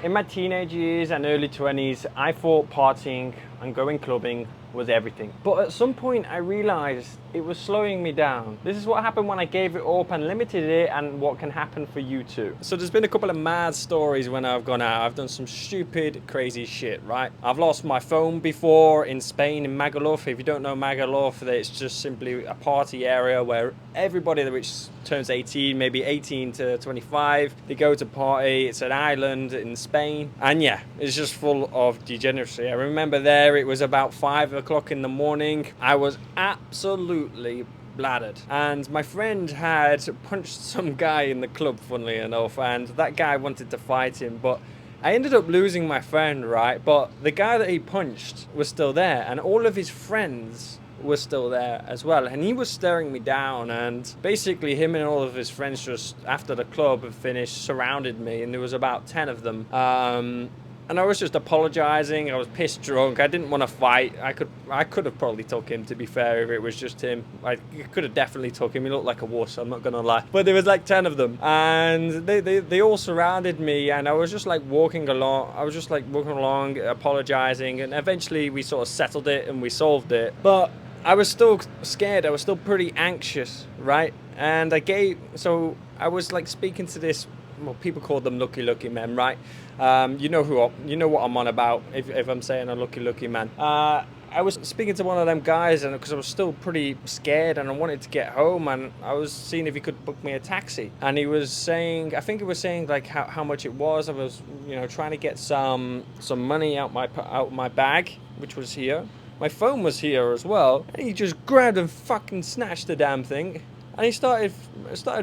In my teenage years and early 20s, I thought partying and going clubbing was everything. But at some point I realized it was slowing me down. This is what happened when I gave it up and limited it, and what can happen for you too. So there's been a couple of mad stories when I've gone out. I've done some stupid, crazy shit, right? I've lost my phone before in Spain, in Magaluf. If you don't know Magaluf, it's just simply a party area where everybody which turns 18, maybe 18 to 25, they go to party. It's an island in Spain. And yeah, it's just full of degeneracy. I remember there, it was about 5 o'clock in the morning. I was absolutely bladdered, and my friend had punched some guy in the club, funnily enough, and that guy wanted to fight him, but I ended up losing my friend, right? But the guy that he punched was still there, and all of his friends were still there as well, and he was staring me down, and basically him and all of his friends, just after the club had finished, surrounded me, and there was about 10 of them. And I was just apologizing. I was pissed drunk. I didn't want to fight. I could have probably took him, to be fair, if it was just him. I could have definitely took him. He looked like a wuss, I'm not gonna lie. But there was like 10 of them, and they all surrounded me, and I was just like walking along. Apologizing, and eventually we sort of settled it and we solved it. But I was still scared. I was still pretty anxious, right? And I was like speaking to this, well, people call them lucky men, right? You know what I'm on about if I'm saying a lucky man. I was speaking to one of them guys, and because I was still pretty scared and I wanted to get home, and I was seeing if he could book me a taxi. And he was saying, I think he was saying like how much it was. I was, trying to get some money out my bag, which was here. My phone was here as well, and he just grabbed and fucking snatched the damn thing. And he started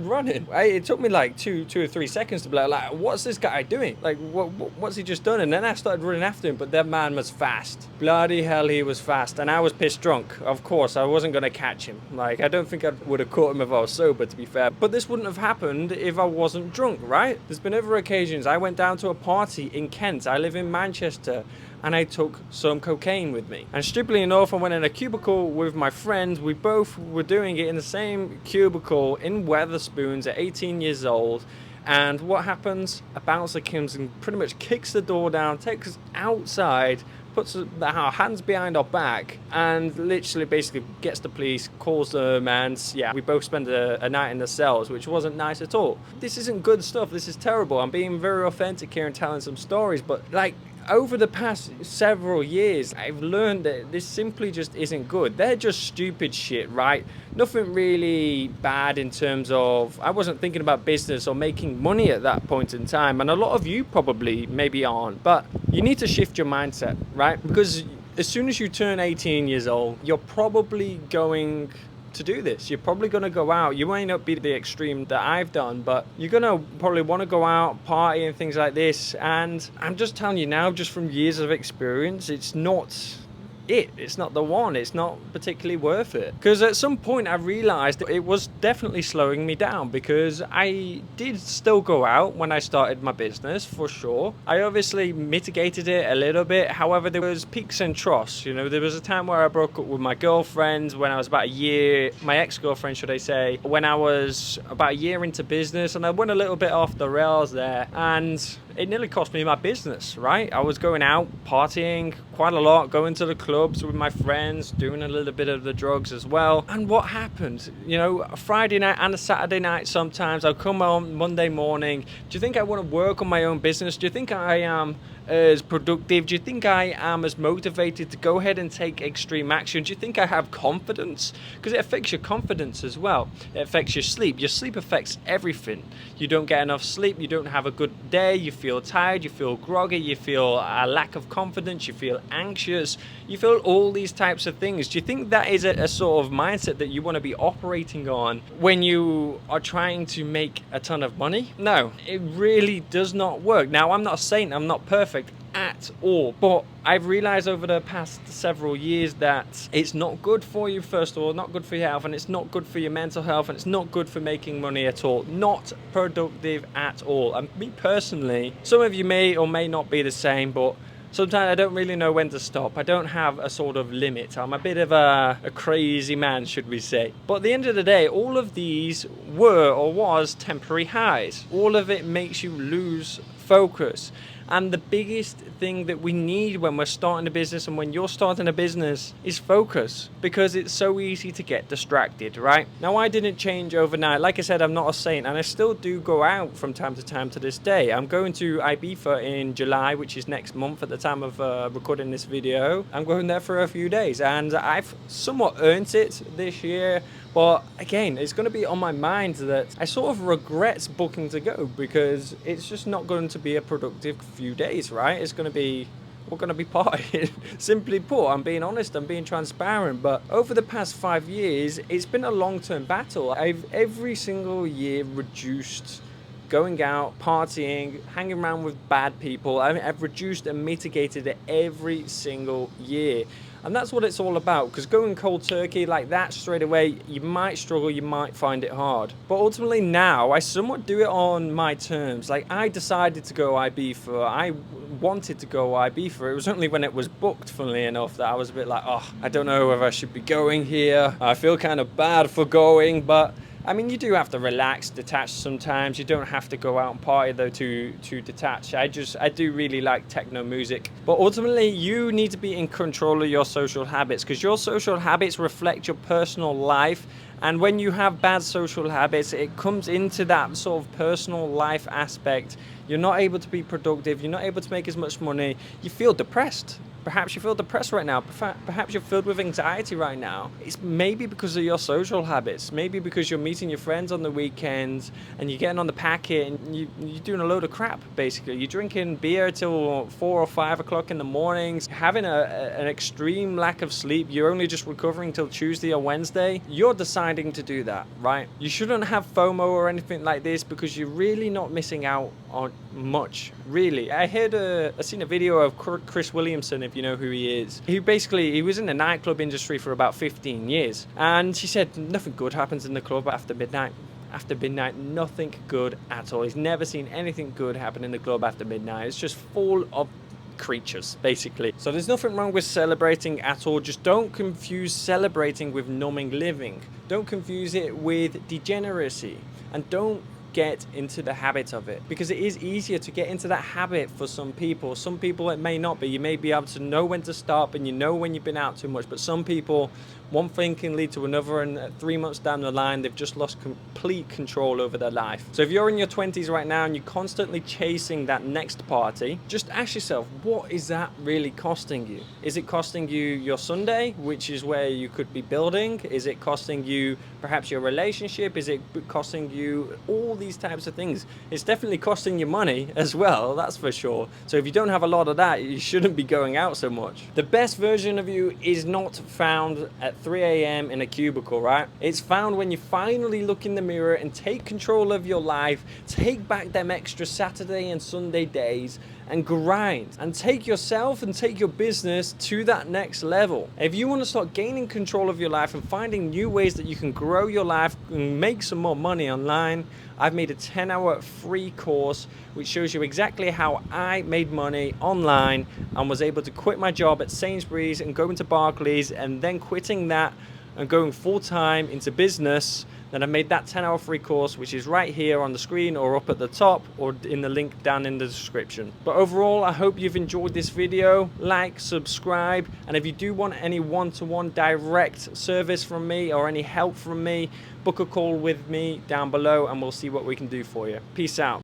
running. It took me like two or 3 seconds to be like, what's this guy doing? Like, what's he just done? And then I started running after him, but that man was fast. Bloody hell, he was fast. And I was pissed drunk. Of course, I wasn't going to catch him. Like, I don't think I would have caught him if I was sober, to be fair. But this wouldn't have happened if I wasn't drunk, right? There's been other occasions. I went down to a party in Kent. I live in Manchester. And I took some cocaine with me. And stupidly enough, I went in a cubicle with my friend. We both were doing it in the same cubicle in Wetherspoons at 18 years old. And what happens? A bouncer comes and pretty much kicks the door down, takes us outside, puts our hands behind our back, and literally basically gets the police, calls them, and yeah, we both spend a night in the cells, which wasn't nice at all. This isn't good stuff. This is terrible. I'm being very authentic here and telling some stories, but like, over the past several years, I've learned that this simply just isn't good. They're just stupid shit, right? Nothing really bad in terms of, I wasn't thinking about business or making money at that point in time. And a lot of you probably maybe aren't, but you need to shift your mindset, right? Because as soon as you turn 18 years old, you're probably going to do this. You're probably going to go out. You may not be the extreme that I've done, but you're going to probably want to go out, party and things like this. And I'm just telling you now, just from years of experience, it's not it's not the one. It's not particularly worth it. Because at some point I realized it was definitely slowing me down, because I did still go out when I started my business, for sure. I obviously mitigated it a little bit. However, there was peaks and troughs. There was a time where I broke up with my girlfriend when I was about a year, my ex-girlfriend should I say, when I was about a year into business, and I went a little bit off the rails there, and it nearly cost me my business, right? I was going out, partying quite a lot, going to the clubs with my friends, doing a little bit of the drugs as well. And what happened? A Friday night and a Saturday night sometimes, I'll come home Monday morning. Do you think I want to work on my own business? Do you think I am as productive? Do you think I am as motivated to go ahead and take extreme action? Do you think I have confidence? Because it affects your confidence as well. It affects your sleep. Your sleep affects everything. You don't get enough sleep, you don't have a good day, you feel tired, you feel groggy, you feel a lack of confidence, you feel anxious, you feel all these types of things. Do you think that is a sort of mindset that you want to be operating on when you are trying to make a ton of money? No, it really does not work. Now, I'm not saying I'm not perfect at all, but I've realized over the past several years that it's not good for you, first of all, not good for your health, and it's not good for your mental health, and it's not good for making money at all. Not productive at all. And me personally, some of you may or may not be the same, but sometimes I don't really know when to stop. I don't have a sort of limit. I'm a bit of a crazy man, should we say. But at the end of the day, all of these were or was temporary highs. All of it makes you lose focus. And the biggest thing that we need when we're starting a business and when you're starting a business is focus, because it's so easy to get distracted, right? Now, I didn't change overnight. Like I said, I'm not a saint, and I still do go out from time to time to this day. I'm going to Ibiza in July, which is next month at the time of recording this video. I'm going there for a few days, and I've somewhat earned it this year. But again, it's going to be on my mind that I sort of regret booking to go, because it's just not going to be a productive few days, right? It's going to be, we're going to be partying. Simply put, I'm being honest, I'm being transparent. But over the past 5 years, it's been a long-term battle. I've every single year reduced going out, partying, hanging around with bad people. I've reduced and mitigated it every single year. And that's what it's all about, because going cold turkey like that straight away, you might struggle, you might find it hard. But ultimately now, I somewhat do it on my terms. Like, I decided to go Ibiza, I wanted to go Ibiza. It was only when it was booked, funnily enough, that I was a bit like, oh, I don't know whether I should be going here. I feel kind of bad for going, but I mean, you do have to relax, detach sometimes. You don't have to go out and party though to detach. I do really like techno music. But ultimately, you need to be in control of your social habits, because your social habits reflect your personal life. And when you have bad social habits, it comes into that sort of personal life aspect. You're not able to be productive. You're not able to make as much money. You feel depressed. Perhaps you feel depressed right now. Perhaps you're filled with anxiety right now. It's maybe because of your social habits. Maybe because you're meeting your friends on the weekends and you're getting on the packet and you're doing a load of crap, basically. You're drinking beer till 4 or 5 o'clock in the mornings, having an extreme lack of sleep. You're only just recovering till Tuesday or Wednesday. You're deciding to do that, right? You shouldn't have FOMO or anything like this, because you're really not missing out on much, really. I seen a video of Chris Williamson, if you know who he is. He was in the nightclub industry for about 15 years, and he said nothing good happens in the club after midnight. After midnight, nothing good at all. He's never seen anything good happen in the club after midnight. It's just full of creatures, basically. So there's nothing wrong with celebrating at all. Just don't confuse celebrating with numbing living. Don't confuse it with degeneracy, and don't get into the habit of it, because it is easier to get into that habit for some people. Some people it may not be. You may be able to know when to stop, and you know when you've been out too much, but some people, one thing can lead to another, and 3 months down the line they've just lost complete control over their life. So if you're in your 20s right now and you're constantly chasing that next party, just ask yourself, what is that really costing you? Is it costing you your Sunday, which is where you could be building? Is it costing you perhaps your relationship? Is it costing you all these types of things? It's definitely costing you money as well, that's for sure. So if you don't have a lot of that, you shouldn't be going out so much. The best version of you is not found at 3 a.m. in a cubicle, right? It's found when you finally look in the mirror and take control of your life, take back them extra Saturday and Sunday days, and grind and take yourself and take your business to that next level. If you want to start gaining control of your life and finding new ways that you can grow your life and make some more money online, I've made a 10-hour free course which shows you exactly how I made money online and was able to quit my job at Sainsbury's and go into Barclays, and then quitting that and going full-time into business. Then I made that 10-hour free course, which is right here on the screen or up at the top or in the link down in the description. But overall, I hope you've enjoyed this video. Like, subscribe, and if you do want any one-to-one direct service from me or any help from me, book a call with me down below and we'll see what we can do for you. Peace out.